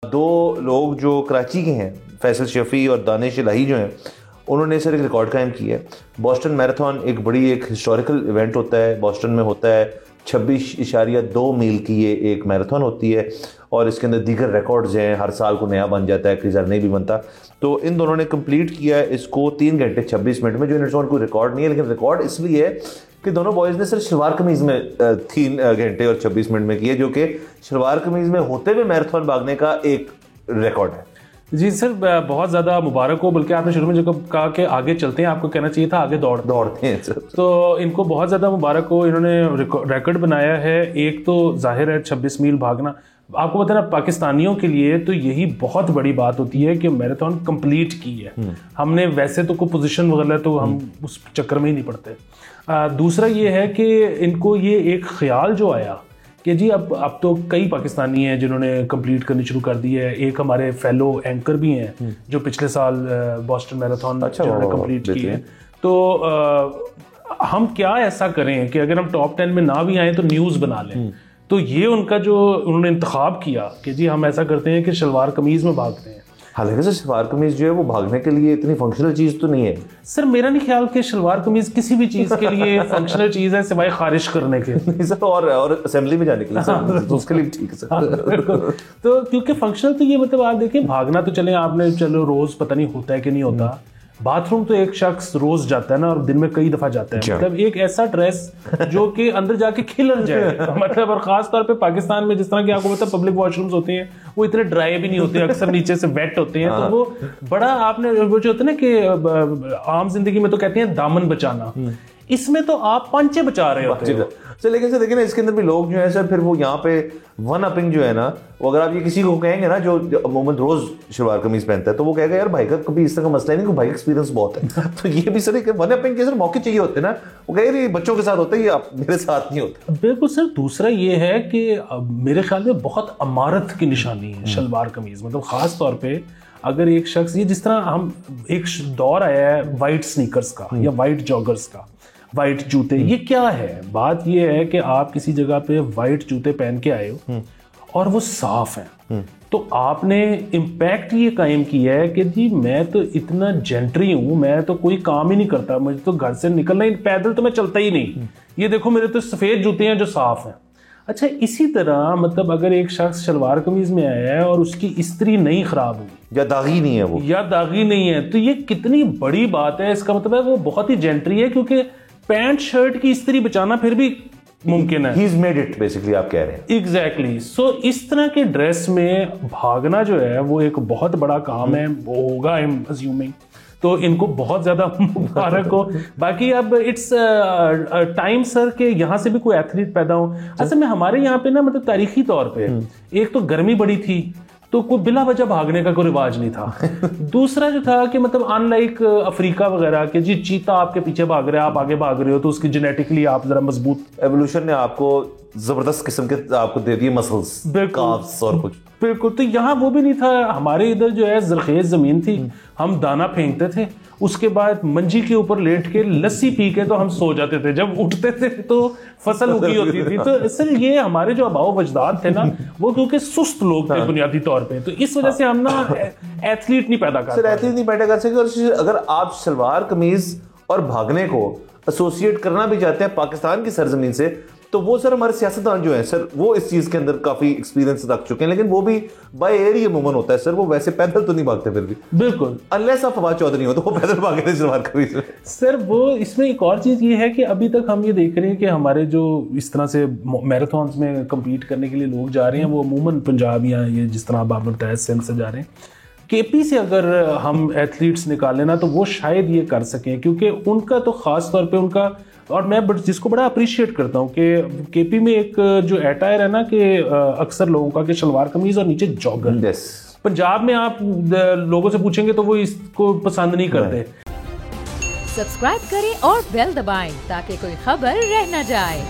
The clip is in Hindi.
दो लोग जो कराची के हैं, फैसल शफी और दानिश इलाही जो हैं, उन्होंने सर एक रिकॉर्ड कायम किया है। बॉस्टन मैराथन एक बड़ी एक हिस्टोरिकल इवेंट होता है, बॉस्टन में होता है। 26.2 मील की ये एक मैराथन होती है और इसके अंदर दीगर रिकॉर्ड्स हैं, हर साल को नया बन जाता है, कई बार नहीं भी बनता। तो इन दोनों ने कंप्लीट किया है इसको 3 घंटे 26 मिनट में, जो इन कोई रिकॉर्ड नहीं है, लेकिन रिकॉर्ड इसलिए है कि दोनों बॉयज़ ने सिर्फ शलवार कमीज़ में 3 घंटे और 26 मिनट में किए, जो कि शलवार कमीज़ में होते हुए मैराथन भागने का एक रिकॉर्ड है। जी सर, बहुत ज़्यादा मुबारक हो। बल्कि आपने शुरू में जो कहा कि आगे चलते हैं, आपको कहना चाहिए था आगे दौड़ते हैं सर। तो इनको बहुत ज़्यादा मुबारक हो, इन्होंने रिकॉर्ड बनाया है। एक तो जाहिर है 26 मील भागना, आपको पता है ना, पाकिस्तानियों के लिए तो यही बहुत बड़ी बात होती है कि मैराथन कंप्लीट की है। हमने वैसे तो कोई पोजीशन वगैरह तो हम उस चक्कर में ही नहीं पड़ते। दूसरा ये है कि इनको ये एक ख्याल जो आया कि जी अब तो कई पाकिस्तानी हैं जिन्होंने कंप्लीट करनी शुरू कर दी है। एक हमारे फेलो एंकर भी हैं जो पिछले साल बॉस्टन मैराथन जिन्होंने कंप्लीट की है। तो हम क्या ऐसा करें कि अगर हम टॉप 10 में ना भी आए तो न्यूज़ बना लें। तो ये उनका जो उन्होंने इंतखाब किया कि जी हम ऐसा करते हैं कि शलवार कमीज़ में भागते हैं। हालांकि सर शलवार कमीज जो है वो भागने के लिए इतनी फंक्शनल चीज़ तो नहीं है सर। मेरा नहीं ख्याल कि शलवार कमीज किसी भी चीज़ के लिए फंक्शनल चीज़ है सिवाय खारिश करने के। नहीं सर, और असेंबली में जाने के लिए सर, तो उसके लिए ठीक है सर। तो क्योंकि फंक्शनल तो ये मतलब आप देखिए, भागना तो चले आपने चलो रोज पता नहीं होता है कि नहीं होता। बाथरूम तो एक शख्स रोज जाता है ना, और दिन में कई दफा जाता है। मतलब एक ऐसा ड्रेस जो कि अंदर जाके खिलर जाए मतलब, और खास तौर पे पाकिस्तान में जिस तरह की आपको पता है पब्लिक वॉशरूम्स होते हैं वो इतने ड्राई भी नहीं होते, अक्सर नीचे से वेट होते हैं। तो वो बड़ा आपने वो जो होता है ना कि आम जिंदगी में तो कहते हैं दामन बचाना, इसमें तो आप पांचे बचा रहे होते हैं सर। लेकिन सर देखिए ना, इसके अंदर भी लोग जो है सर, फिर वो यहाँ पे वन अपिंग जो है ना, वो अगर आप ये किसी को कहेंगे ना जो मोहम्मद रोज शलवार कमीज पहनता है, तो वो कहेगा यार भाई का कभी इस तरह का मसला नहीं, भाई का एक्सपीरियंस बहुत है। तो ये भी सर एक वन अपिंग के सर मौके चाहिए होते हैं ना, वो कहे बच्चों के साथ होता है, ये आप मेरे साथ नहीं होता। बिल्कुल सर। दूसरा ये है कि मेरे ख्याल में बहुत अमारत की निशानी है शलवार कमीज। मतलब खास तौर पर अगर एक शख्स, ये जिस तरह हम एक दौर आया है वाइट स्नीकर्स का या वाइट जॉगर्स का, वाइट जूते, ये क्या है? बात ये है कि आप किसी जगह पे वाइट जूते पहन के आए हो और वो साफ हैं, तो आपने इम्पैक्ट ये कायम किया है कि जी मैं तो इतना जेंट्री हूं, मैं तो कोई काम ही नहीं करता, मुझे तो घर से निकलना ही, पैदल तो मैं चलता ही नहीं, ये देखो मेरे तो सफेद जूते हैं जो साफ हैं। अच्छा, इसी तरह मतलब अगर एक शख्स शलवार कमीज में आया है और उसकी इस्त्री नहीं खराब हुई या दागी नहीं है, वो या दागी नहीं है, तो ये कितनी बड़ी बात है। इसका मतलब है वो बहुत ही जेंट्री है, क्योंकि पैंट शर्ट की इस्त्री बचाना फिर भी मुमकिन है। He's made it basically, आप कह रहे हैं। एग्जैक्टली। सो इस तरह के ड्रेस में भागना जो है वो एक बहुत बड़ा काम है, वो होगा आई एम अज्यूमिंग। तो इनको बहुत ज्यादा मुबारक हो। बाकी अब इट्स टाइम सर के यहाँ से भी कोई एथलीट पैदा हो। असल में हमारे यहाँ पे ना, मतलब तारीखी तौर पे एक तो गर्मी बड़ी थी, तो कोई बिला वजह भागने का कोई रिवाज नहीं था। दूसरा जो था कि मतलब अनलाइक अफ्रीका वगैरह के, जी चीता आपके पीछे भाग रहे हैं, आप आगे भाग रहे हो, तो उसकी जेनेटिकली आप जरा मजबूत, एवोल्यूशन ने आपको जबरदस्त किस्म के आपको दे दिए मसल्स, काफ्स और कुछ। बिल्कुल। तो यहाँ वो भी नहीं था। हमारे इधर जो है जरखेज जमीन थी, हम दाना फेंकते थे, उसके बाद मंजी के ऊपर लेट के लस्सी पी के तो हम सो जाते थे, जब उठते थे तो फसल उगी होती थी। तो सर ये हमारे जो आबाओ वजदाद थे ना, वो क्योंकि सुस्त लोग थे बुनियादी तौर पे, तो इस वजह से हम ना एथलीट नहीं पैदा कर सर, एथलीट नहीं पैदा कर सके। और अगर आप शलवार कमीज और भागने को एसोसिएट करना भी चाहते हैं पाकिस्तान की सरजमीन से, तो वो सर हमारे सियासतदान जो हैं सर, वो इस चीज़ के अंदर काफ़ी एक्सपीरियंस रख चुके हैं, लेकिन वो भी बाय एयर ये मूवमेंट होता है सर, वो वैसे पैदल तो नहीं भागते फिर भी। बिल्कुल। अनलेस आप फवाद चौधरी हो तो वो पैदल भागे थे शलवार कमीज में। सर वो इसमें एक और चीज़ ये है कि अभी तक हम ये देख रहे हैं कि हमारे जो इस तरह से मैराथन्स में कम्पीट करने के लिए लोग जा रहे हैं, वो अमूमन पंजाब या ये जिस तरह आप आपने बताया सिंध से जा रहे हैं। केपी से अगर हम एथलीट्स निकालें ना, तो वो शायद ये कर सकें, क्योंकि उनका तो ख़ास तौर पे उनका, और मैं जिसको बड़ा अप्रिशिएट करता हूँ कि केपी में एक जो एटायर है ना कि अक्सर लोगों का कि शलवार कमीज और नीचे जॉगर। पंजाब में आप लोगों से पूछेंगे तो वो इसको पसंद नहीं करते। सब्सक्राइब करें और बेल दबाएं ताकि कोई खबर रह न जाए।